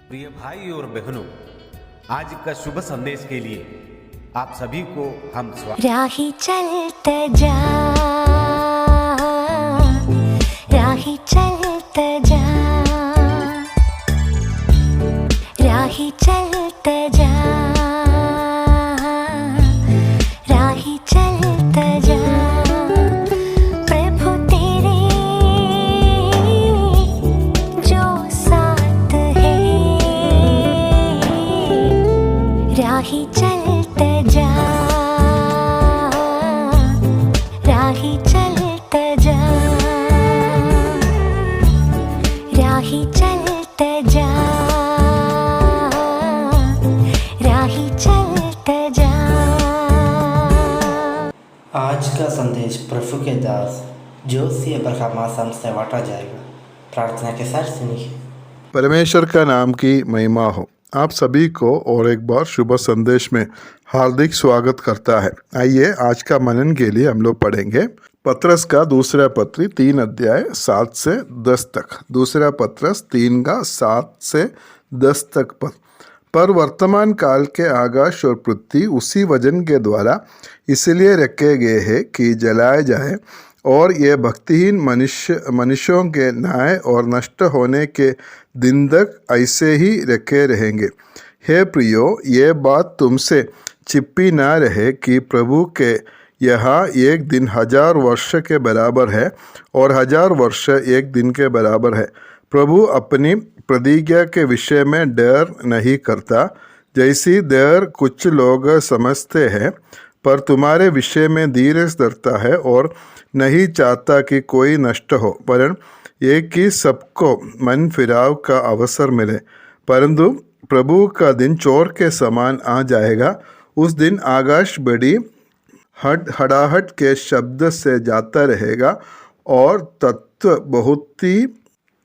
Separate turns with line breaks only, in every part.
प्रिय भाई और बहनों, आज का शुभ संदेश के लिए आप सभी को हम
राही चलते जा, राही चलते जा, राही चलते जा, राही चलते जा। प्रभु तेरे जो साथ है, राही चलते जा, राही चलते जा, राही चलते जा, राही चलते जा।
आज का संदेश प्रभु के दास जोशी अब्राहम आसाम से बांटा जाएगा। प्रार्थना के साथ सुनिए।
परमेश्वर का नाम की महिमा हो। आप सभी को और एक बार शुभ संदेश में हार्दिक स्वागत करता है। आइए आज का मनन के लिए हम लोग पढ़ेंगे पत्रस का दूसरा पत्री 3 अध्याय 7 से 10 तक। दूसरा पत्रस 3 का 7 से 10 तक पर वर्तमान काल के आकाश और पृथ्वी उसी वजन के द्वारा इसलिए रखे गए हैं कि जलाए जाए, और ये भक्तिहीन मनुष्यों के न्याय और नष्ट होने के दिन तक ऐसे ही रखे रहेंगे। हे प्रियो, ये बात तुमसे छिपी ना रहे कि प्रभु के यहाँ एक दिन 1000 वर्ष के बराबर है और 1000 वर्ष एक दिन के बराबर है। प्रभु अपनी प्रतिज्ञा के विषय में डर नहीं करता, जैसी डर कुछ लोग समझते हैं, पर तुम्हारे विषय में धीरज धरता है और नहीं चाहता कि कोई नष्ट हो, वरन एक ही सबको मन फिराव का अवसर मिले। परंतु प्रभु का दिन चोर के समान आ जाएगा। उस दिन आकाश बड़ी हड़ाहट के शब्द से जाता रहेगा और तत्व बहुत ही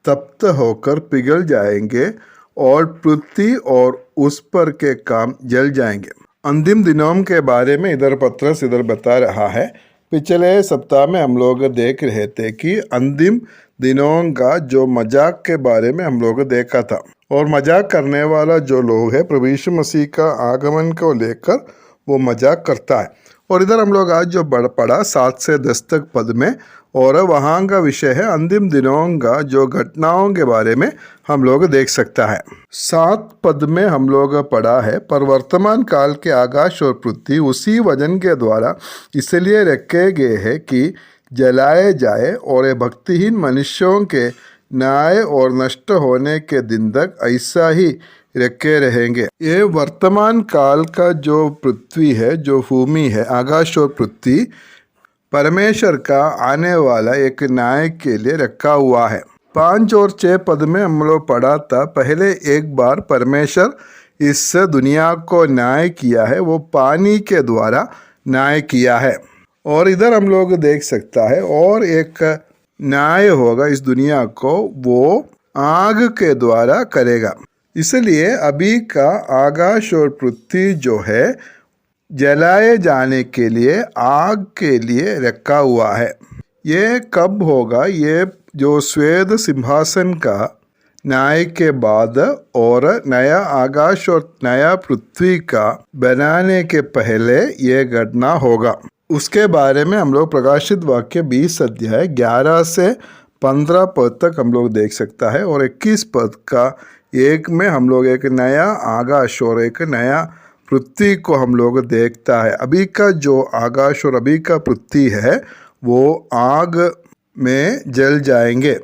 तप्त होकर पिघल जाएंगे और पृथ्वी और उस पर के काम जल जाएंगे। अंतिम दिनों के बारे में इधर पत्रस बता रहा है। पिछले सप्ताह में हम लोग देख रहे थे कि अंतिम दिनों का जो मजाक के बारे में हम लोग देखा था, और मजाक करने वाला जो लोग है प्रभु यीशु मसीह का आगमन को लेकर वो मजाक करता है। और इधर हम लोग आज जो पढ़ा 7 से 10 तक पद में, और वहाँ का विषय है अंतिम दिनों का जो घटनाओं के बारे में हम लोग देख सकता है। 7 पद में हम लोग पढ़ा है, पर वर्तमान काल के आकाश और पृथ्वी उसी वजन के द्वारा इसलिए रखे गए हैं कि जलाए जाए, और ये भक्तिहीन मनुष्यों के न्याय और नष्ट होने के दिन तक ऐसा ही रखे रहेंगे। ये वर्तमान काल का जो पृथ्वी है, जो भूमि है, आकाश और पृथ्वी परमेश्वर का आने वाला एक न्याय के लिए रखा हुआ है। 5 और 6 पद में हम लोग पढ़ा था, पहले एक बार परमेश्वर इस दुनिया को न्याय किया है, वो पानी के द्वारा न्याय किया है। और इधर हम लोग देख सकता है और एक न्याय होगा इस दुनिया को, वो आग के द्वारा करेगा। इसलिए अभी का आकाश और पृथ्वी जो है जलाए जाने के लिए आग के लिए रखा हुआ है। ये कब होगा? ये जो श्वेत सिंहासन का न्याय के बाद और नया आकाश और नया पृथ्वी का बनाने के पहले ये घटना होगा। उसके बारे में हम लोग प्रकाशित वाक्य 20 अध्याय 11 से 15 पद तक हम लोग देख सकता है, और 21 पद का 1 में हम लोग एक नया आकाश और एक नया पृथ्वी को हम लोग देखता है। अभी का जो आकाश और अभी का पृथ्वी है वो आग में जल जाएंगे।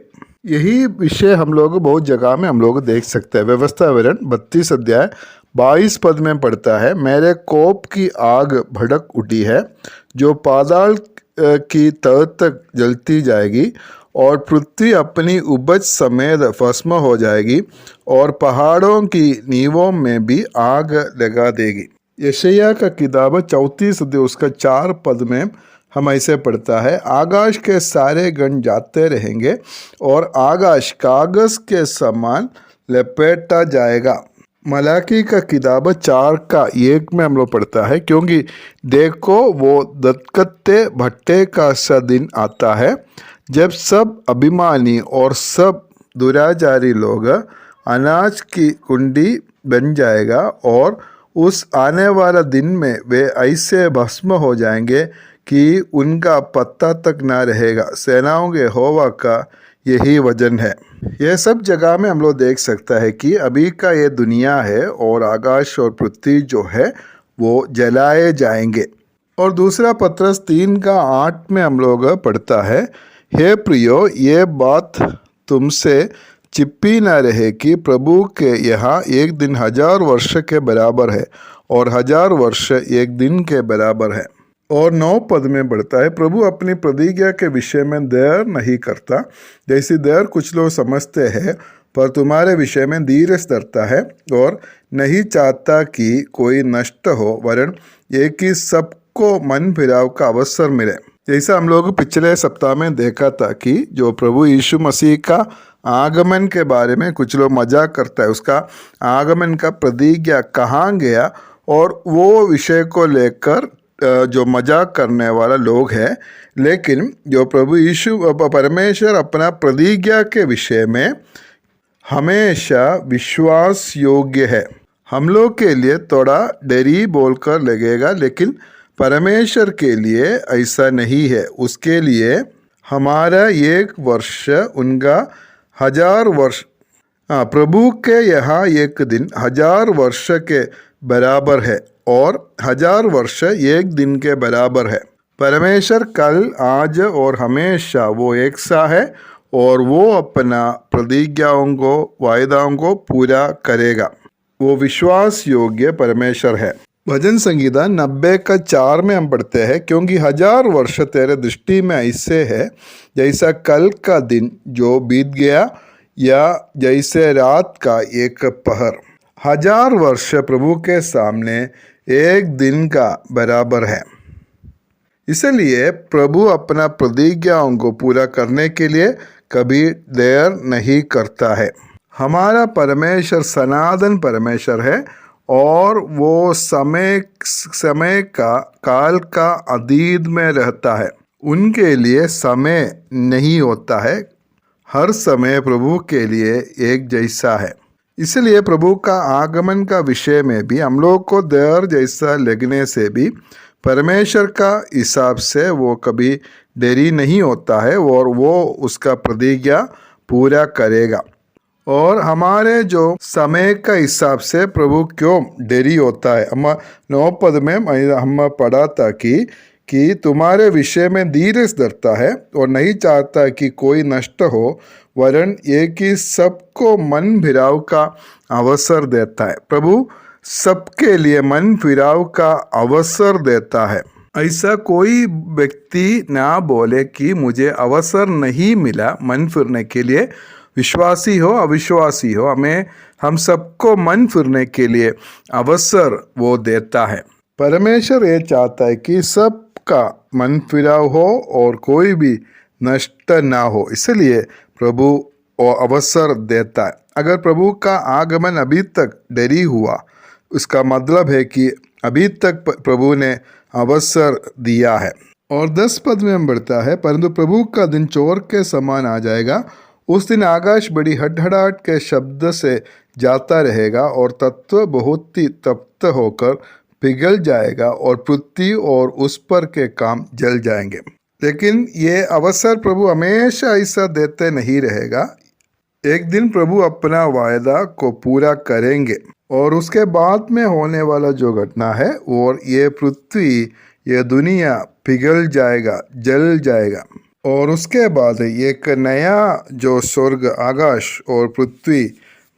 यही विषय हम लोग बहुत जगह में हम लोग देख सकते हैं। व्यवस्था विवरण 32 अध्याय 22 पद में पढ़ता है, मेरे कोप की आग भड़क उठी है, जो पाताल की तह तक जलती जाएगी, और पृथ्वी अपनी उपज समेत भस्म हो जाएगी, और पहाड़ों की नींवों में भी आग लगा देगी। यशायाह का किताब 34 अध्याय उसका 4 पद में हम ऐसे पढ़ता है, आकाश के सारे गण जाते रहेंगे और आकाश कागज के समान लपेटा जाएगा। मलाकी का किताब 4 का 1 में हम लोग पढ़ता है, क्योंकि देखो वो दत्कते भट्टे का सा दिन आता है, जब सब अभिमानी और सब दुराचारी लोग अनाज की कुंडी बन जाएगा और उस आने वाला दिन में वे ऐसे भस्म हो जाएंगे कि उनका पत्ता तक ना रहेगा। सेनाओं के यहोवा का यही वचन है। यह सब जगह में हम लोग देख सकता है कि अभी का ये दुनिया है और आकाश और पृथ्वी जो है वो जलाए जाएंगे। और दूसरा पत्रस 3:8 में हम लोग पढ़ता है, हे प्रियो, ये बात तुमसे चिपी न रहे कि प्रभु के यहाँ एक दिन 1000 वर्ष के बराबर है और 1000 वर्ष एक दिन के बराबर है। और 9 पद में बढ़ता है, प्रभु अपनी प्रतिज्ञा के विषय में देर नहीं करता जैसी देर कुछ लोग समझते हैं, पर तुम्हारे विषय में धीरज धरता है और नहीं चाहता कि कोई नष्ट हो, वरन एक ही सबको मन फिराव का अवसर मिले। जैसा हम लोग पिछले सप्ताह में देखा था कि जो प्रभु यीशु मसीह का आगमन के बारे में कुछ लोग मजाक करता है, उसका आगमन का प्रतिज्ञा कहाँ गया, और वो विषय को लेकर जो मजाक करने वाला लोग हैं। लेकिन जो प्रभु यीशु परमेश्वर अपना प्रतिज्ञा के विषय में हमेशा विश्वास योग्य है। हम लोग के लिए थोड़ा डरी बोलकर लगेगा, लेकिन परमेश्वर के लिए ऐसा नहीं है। उसके लिए हमारा 1 वर्ष उनका 1000 वर्ष, प्रभु के यहाँ एक दिन 1000 वर्ष के बराबर है और 1000 वर्ष एक दिन के बराबर है। परमेश्वर कल, आज और हमेशा वो एक सा है और वो अपना प्रतिज्ञाओं को, वायदाओं को पूरा करेगा। वो विश्वास योग्य परमेश्वर है। भजन संगीता 90:4 में हम पढ़ते हैं, क्योंकि 1000 वर्ष तेरे दृष्टि में ऐसे है जैसा कल का दिन जो बीत गया, या जैसे रात का एक पहर। 1000 वर्ष प्रभु के सामने एक दिन का बराबर है। इसलिए प्रभु अपना प्रतिज्ञाओं को पूरा करने के लिए कभी देर नहीं करता है। हमारा परमेश्वर सनातन परमेश्वर है और वो समय का, काल का अतीत में रहता है। उनके लिए समय नहीं होता है। हर समय प्रभु के लिए एक जैसा है। इसलिए प्रभु का आगमन का विषय में भी हम लोग को देर जैसा लगने से भी परमेश्वर का हिसाब से वो कभी देरी नहीं होता है और वो उसका प्रतिज्ञा पूरा करेगा। और हमारे जो समय का हिसाब से प्रभु क्यों देरी होता है, हम 9 पद में हम पढ़ा था कि तुम्हारे विषय में धीरज धरता है और नहीं चाहता कि कोई नष्ट हो, वरन एक ही सबको मन फिराव का अवसर देता है। प्रभु सबके लिए मन फिराव का अवसर देता है। ऐसा कोई व्यक्ति ना बोले कि मुझे अवसर नहीं मिला मन फिरने के लिए। विश्वासी हो अविश्वासी हो, हम सबको मन फिरने के लिए अवसर वो देता है। परमेश्वर ये चाहता है कि सबका मन फिराव हो और कोई भी नष्ट ना हो, इसलिए प्रभु वो अवसर देता है। अगर प्रभु का आगमन अभी तक देरी हुआ, उसका मतलब है कि अभी तक प्रभु ने अवसर दिया है। और 10 पद में हम बढ़ता है, परंतु प्रभु का दिन चोर के समान आ जाएगा। उस दिन आकाश बड़ी हड़हड़ाहट के शब्द से जाता रहेगा और तत्व बहुत ही तप्त होकर पिघल जाएगा और पृथ्वी और उस पर के काम जल जाएंगे। लेकिन ये अवसर प्रभु हमेशा ऐसा देते नहीं रहेगा। एक दिन प्रभु अपना वायदा को पूरा करेंगे और उसके बाद में होने वाला जो घटना है, और ये पृथ्वी, ये दुनिया पिघल जाएगा, जल जाएगा। और उसके बाद एक नया जो स्वर्ग, आकाश और पृथ्वी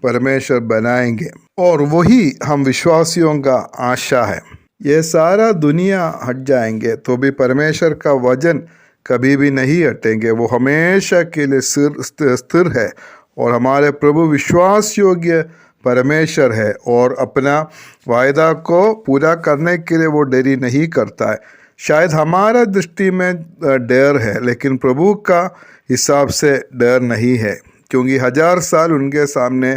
परमेश्वर बनाएंगे, और वही हम विश्वासियों का आशा है। ये सारा दुनिया हट जाएंगे तो भी परमेश्वर का वचन कभी भी नहीं हटेंगे। वो हमेशा के लिए स्थिर है और हमारे प्रभु विश्वास योग्य परमेश्वर है और अपना वायदा को पूरा करने के लिए वो देरी नहीं करता है। शायद हमारा दृष्टि में डर है, लेकिन प्रभु का हिसाब से डर नहीं है, क्योंकि 1000 साल उनके सामने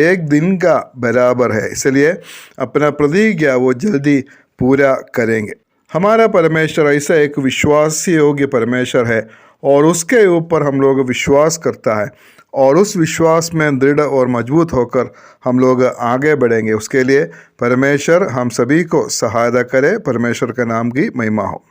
एक दिन का बराबर है। इसलिए अपना प्रतिज्ञा वो जल्दी पूरा करेंगे। हमारा परमेश्वर ऐसा एक विश्वास योग्य परमेश्वर है और उसके ऊपर हम लोग विश्वास करता है और उस विश्वास में दृढ़ और मजबूत होकर हम लोग आगे बढ़ेंगे। उसके लिए परमेश्वर हम सभी को सहायता करे। परमेश्वर के नाम की महिमा हो।